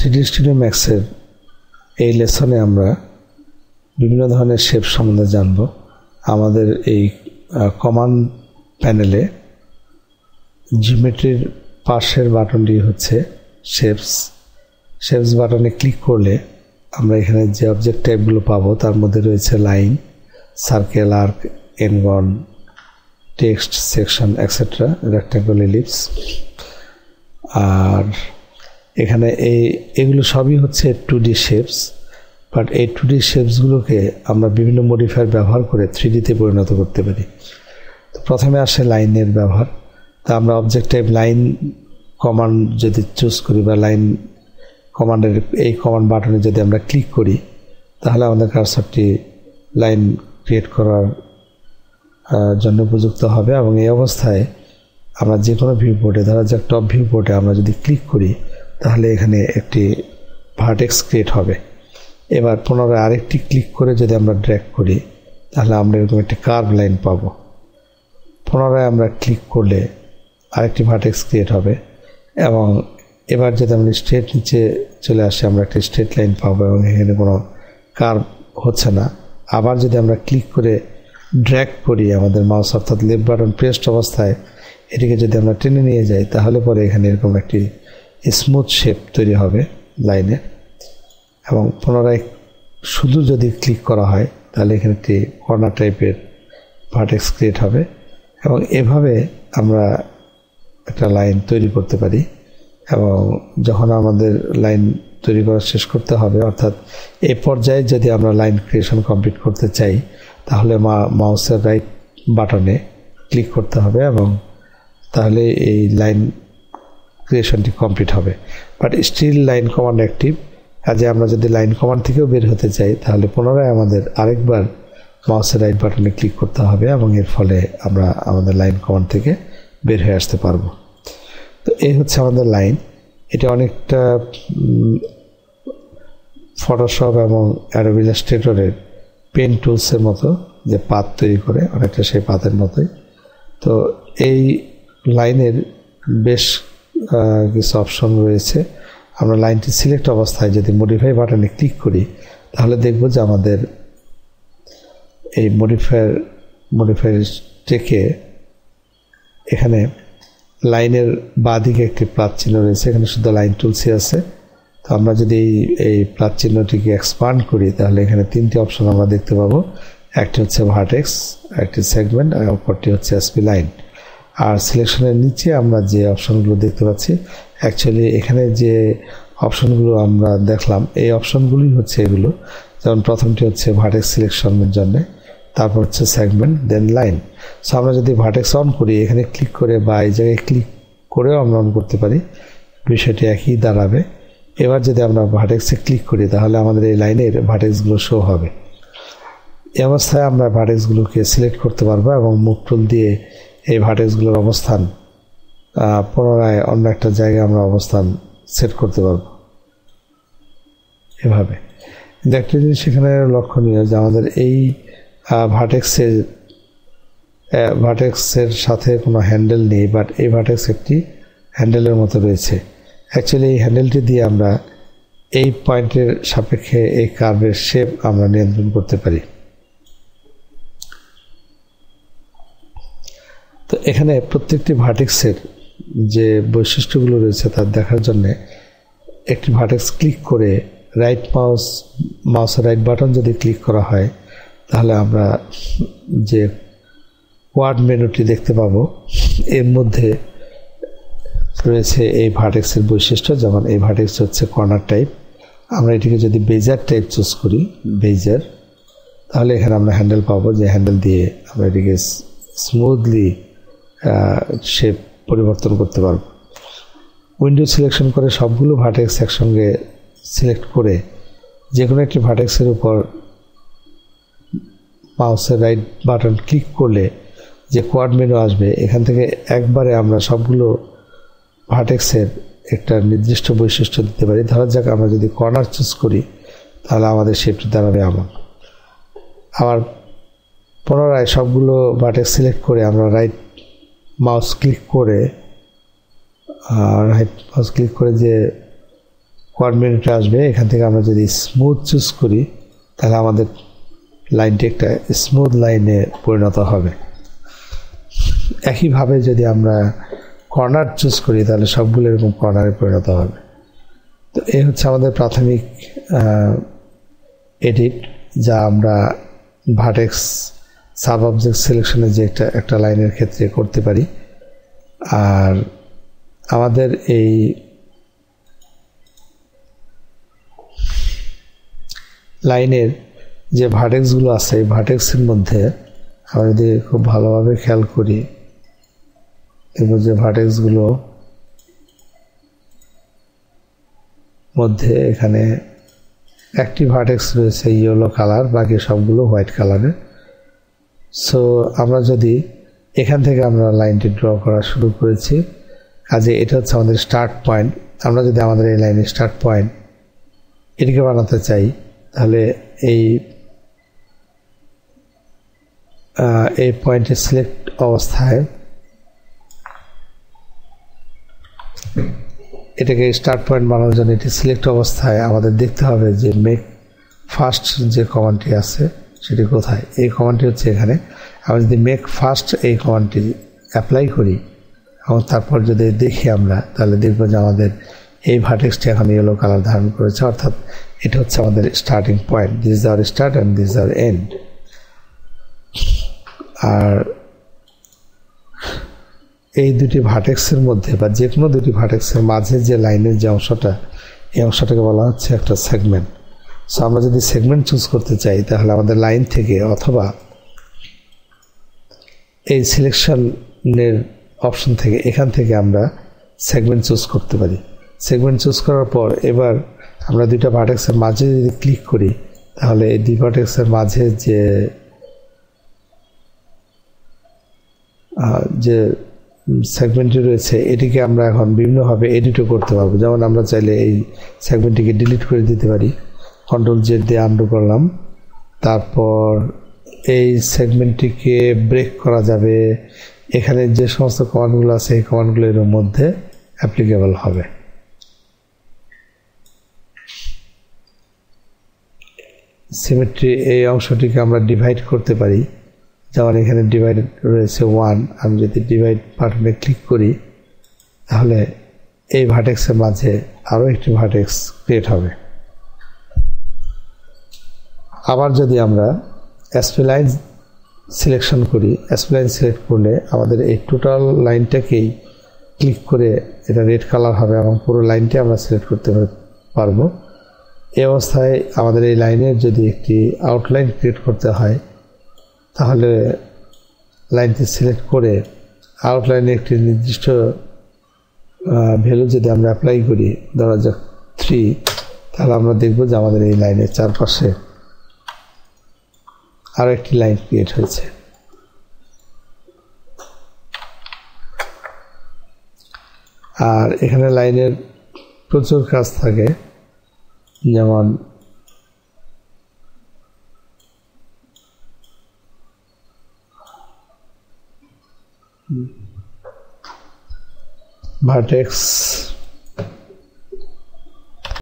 3D Studio Max এর এই লেসনে আমরা বিভিন্ন ধরনের শেপ সম্বন্ধে জানব। আমাদের এই কমান্ড প্যানেলে জিওমেট্রির পাশের বাটনটি হচ্ছে শেপস বাটনে ক্লিক করলে আমরা এখানে যে অবজেক্ট টাইপগুলো পাবো তার মধ্যে রয়েছে line, circle, arc, ngon, text, section, etcetera, rectangle, ellipse. আর এখানে এগুলো সবই হচ্ছে 2D শেপস, বাট এই 2D শেপসগুলোকে আমরা বিভিন্ন মডিফায়ার ব্যবহার করে 3Dতে পরিণত করতে পারি। তো প্রথমে আসে লাইনের ব্যবহার। তা আমরা অবজেক্ট টাইপ লাইন কমান্ড যদি চুজ করি বা লাইন কমান্ডের এই কমান্ড বাটনে যদি আমরা ক্লিক করি তাহলে আমাদের কার্সরটি লাইন ক্রিয়েট করার জন্য উপযুক্ত হবে। এবং এই অবস্থায় আমরা যে কোনো ভিউ পোর্টে, ধরা যাক টপ ভিউ পোর্টে আমরা যদি ক্লিক করি তাহলে এখানে একটি ভার্টেক্স ক্রিয়েট হবে। এবার পুনরায় আরেকটি ক্লিক করে যদি আমরা ড্র্যাগ করি তাহলে আমরা এরকম একটি কার্ভ লাইন পাবো। পুনরায় আমরা ক্লিক করলে আরেকটি ভার্টেক্স ক্রিয়েট হবে এবং এবার যদি আমরা স্ট্রেট নিচে চলে আসি আমরা একটি স্ট্রেট লাইন পাবো এবং এখানে কোনো কার্ভ হচ্ছে না। আবার যদি আমরা ক্লিক করে ড্র্যাগ করি আমাদের মাউস অর্থাৎ লেফট বাটন প্রেসড অবস্থায় এটিকে যদি আমরা টেনে নিয়ে যাই তাহলে পরে এখানে এরকম একটি স্মুথ শেপ তৈরি হবে লাইনে। এবং পুনরায় শুধু যদি ক্লিক করা হয় তাহলে এখানে একটি কর্নার টাইপের ভার্টেক্স ক্রিয়েট হবে এবং এভাবে আমরা একটা লাইন তৈরি করতে পারি। এবং যখন আমাদের লাইন তৈরি করা শেষ করতে হবে অর্থাৎ এই পর্যায়ে যদি আমরা লাইন ক্রিয়েশন কমপ্লিট করতে চাই তাহলে মাউসের রাইট বাটনে ক্লিক করতে হবে এবং তাহলে এই লাইন ক্রিয়েশনটি কমপ্লিট হবে। But still line command active, কাজে আমরা যদি লাইন কমান্ড থেকেও বের হতে চাই তাহলে পুনরায় আমাদের আরেকবার মাউসের রাইট বাটনে ক্লিক করতে হবে এবং এর ফলে আমরা আমাদের লাইন কমান্ড থেকে বের হয়ে আসতে পারবো। তো এই হচ্ছে আমাদের লাইন। এটা অনেকটা ফটোশপ এবং অ্যাডোবি ইলাস্ট্রেটরের পেন টুলসের মতো যে পাথ তৈরি করে, অনেকটা সেই পাথের মতোই। তো এই লাইনের বেশ কিছু অপশন রয়েছে। আমরা লাইনটি সিলেক্ট অবস্থায় যদি মডিফাই বাটনে ক্লিক করি তাহলে দেখব যে আমাদের এই মডিফায়ার থেকে এখানে লাইনের বাঁদিকে একটি প্লাস চিহ্ন রয়েছে, এখানে শুধু লাইন টুলসই আছে। তো আমরা যদি এই প্লাস চিহ্নটিকে এক্সপান্ড করি তাহলে এখানে তিনটি অপশন আমরা দেখতে পাবো। একটি হচ্ছে ভার্টেক্স, একটি সেগমেন্ট আর অপরটি হচ্ছে এসপি লাইন। আর সিলেকশনের নিচে আমরা যে অপশনগুলো দেখতে পাচ্ছি, অ্যাকচুয়ালি এখানে যে অপশনগুলো আমরা দেখলাম এই অপশনগুলোই হচ্ছে এগুলো। যেমন প্রথমটি হচ্ছে ভার্টেক্স সিলেকশনের জন্য, তারপর হচ্ছে সেগমেন্ট, দেন লাইন। সো আমরা যদি ভার্টেক্স অন করি এখানে ক্লিক করে বা এই জায়গায় ক্লিক করেও আমরা অন করতে পারি, বিষয়টি একই দাঁড়াবে। এবার যদি আমরা ভার্টেক্সে ক্লিক করি তাহলে আমাদের এই লাইনের ভার্টেক্সগুলো শো হবে। এই অবস্থায় আমরা ভার্টেক্সগুলোকে সিলেক্ট করতে পারবো এবং মুভ টুল দিয়ে এই ভার্টেক্সগুলোর অবস্থান পুনরায় অন্য একটা জায়গায় আমরা অবস্থান সেট করতে পারবো এভাবে। কিন্তু একটা জিনিস সেখানে লক্ষণীয় যে আমাদের এই ভার্টেক্সের সাথে কোনো হ্যান্ডেল নেই, বাট এই ভার্টেক্স একটি হ্যান্ডেলের মতো রয়েছে। অ্যাকচুয়ালি এই হ্যান্ডেলটি দিয়ে আমরা এই পয়েন্টের সাপেক্ষে এই কার্ভের শেপ আমরা নিয়ন্ত্রণ করতে পারি। তো এখানে প্রত্যেকটি ভার্টেক্সের যে বৈশিষ্ট্যগুলো রয়েছে তা দেখার জন্যে একটি ভার্টেক্স ক্লিক করে মাউসের রাইট বাটন যদি ক্লিক করা হয় তাহলে আমরা যে কোয়াড মেনুটি দেখতে পাবো এর মধ্যে রয়েছে এই ভার্টেক্সের বৈশিষ্ট্য। যেমন এই ভার্টেক্স হচ্ছে কর্নার টাইপ, আমরা এটিকে যদি বেজার টাইপ চুজ করি বেজার তাহলে এখানে আমরা হ্যান্ডেল পাবো, যে হ্যান্ডেল দিয়ে আমরা এটিকে স্মুথলি শেপ পরিবর্তন করতে পারব। উইন্ডো সিলেকশন করে সবগুলো ভার্টেক্স একসঙ্গে সিলেক্ট করে যে কোনো একটি ভার্টেক্সের উপর মাউসের রাইট বাটন ক্লিক করলে যে কোয়াড মেনু আসবে এখান থেকে একবারে আমরা সবগুলো ভার্টেক্সের একটা নির্দিষ্ট বৈশিষ্ট্য দিতে পারি। ধরা যাক আমরা যদি কর্নার চুজ করি তাহলে আমাদের শেপটি দাঁড়াবে এমন। আবার পুনরায় সবগুলো ভার্টেক্স সিলেক্ট করে আমরা রাইট মাউস ক্লিক করে যে কোঅর্ডিনেটে আসবে। এখান থেকে আমরা যদি স্মুথ চুজ করি তাহলে আমাদের লাইনটি একটা স্মুথ লাইনে পরিণত হবে। একইভাবে যদি আমরা কর্নার চুজ করি তাহলে সবগুলো এরকম কর্নারে পরিণত হবে। তো এই হচ্ছে আমাদের প্রাথমিক এডিট, যা আমরা ভার্টেক্স সাব অবজেক্ট সিলেকশনে যে একটা লাইনের ক্ষেত্রে করতে পারি। আর আমাদের এই লাইনের যে ভার্টেক্সগুলো আছে এই ভার্টেক্সের মধ্যে আমরা যদি খুব ভালোভাবে খেয়াল করি দেখব যে ভার্টেক্সগুলো মধ্যে এখানে একটি ভার্টেক্স রয়েছে ইয়েলো কালার, বাকি সবগুলো হোয়াইট কালারের। সো আমরা যদি এখান থেকে আমরা লাইনটি ড্র করা শুরু করেছি, কাজে এটা হচ্ছে আমাদের স্টার্ট পয়েন্ট। আমরা যদি আমাদের এই লাইনের স্টার্ট পয়েন্ট এটিকে বানাতে চাই তাহলে এই পয়েন্টে সিলেক্ট অবস্থায় এটাকে স্টার্ট পয়েন্ট বানানোর জন্য এটি সিলেক্ট অবস্থায় আমাদের দেখতে হবে যে মেক ফার্স্ট যে কমান্ডটি আছে সেটি কোথায়। এই কমান্ডটি হচ্ছে এখানে। আমরা যদি মেক ফার্স্ট এই কমান্ডটি অ্যাপ্লাই করি এবং তারপর যদি দেখি আমরা তাহলে দেখব যে আমাদের এই ভার্টেক্সটি এখন ইয়েলো কালার ধারণ করেছে, অর্থাৎ এটা হচ্ছে আমাদের starting point. This is our start and this is our end. আর এই দুটি ভার্টেক্সের মধ্যে বা যে কোনো দুটি ভার্টেক্সের মাঝে যে লাইনের যে অংশটা, এই অংশটাকে বলা হচ্ছে একটা সেগমেন্ট। সো আমরা যদি সেগমেন্ট চুজ করতে চাই তাহলে আমাদের লাইন থেকে অথবা এই সিলেকশনের অপশন থেকে এখান থেকে আমরা সেগমেন্ট চুজ করতে পারি। সেগমেন্ট চুজ করার পর এবার আমরা দুইটা ভার্টেক্সের মাঝে যদি ক্লিক করি তাহলে এই দুই ভার্টেক্সের মাঝে যে সেগমেন্টটি রয়েছে এটিকে আমরা এখন বিভিন্নভাবে এডিটও করতে পারবো। যেমন আমরা চাইলে এই সেগমেন্টটিকে ডিলিট করে দিতে পারি, কন্ট্রোল জেড দিয়ে আনডু করলাম। তারপর এই সেগমেন্টটিকে ব্রেক করা যাবে। এখানে যে সমস্ত কমান্ডগুলো আছে এই কমান্ডগুলো এর মধ্যে অ্যাপ্লিকেবল হবে। সিমেট্রি এই অংশটিকে আমরা ডিভাইড করতে পারি। যেমন এখানে ডিভাইড রয়েছে 1, আমি যদি ডিভাইড বাটনে ক্লিক করি তাহলে এই ভার্টেক্সের মাঝে আরও একটি ভার্টেক্স ক্রিয়েট হবে। আবার যদি আমরা স্প্লাইন সিলেকশন করি, স্প্লাইন সিলেক্ট করলে আমাদের এই টোটাল লাইনটাকেই ক্লিক করে এটা রেড কালার হবে এবং পুরো লাইনটি আমরা সিলেক্ট করতে পারবো। এই অবস্থায় আমাদের এই লাইনের যদি একটি আউটলাইন ক্রিয়েট করতে হয় তাহলে লাইনটি সিলেক্ট করে আউটলাইনে একটি নির্দিষ্ট ভ্যালু যদি আমরা অ্যাপ্লাই করি, ধরা যাক 3, তাহলে আমরা দেখব যে আমাদের এই লাইনের চারপাশে আরও একটি লাইন ক্রিয়েট হয়েছে। আর এখানে লাইনের প্রচুর কাজ থাকে, যেমন ভার্টেক্স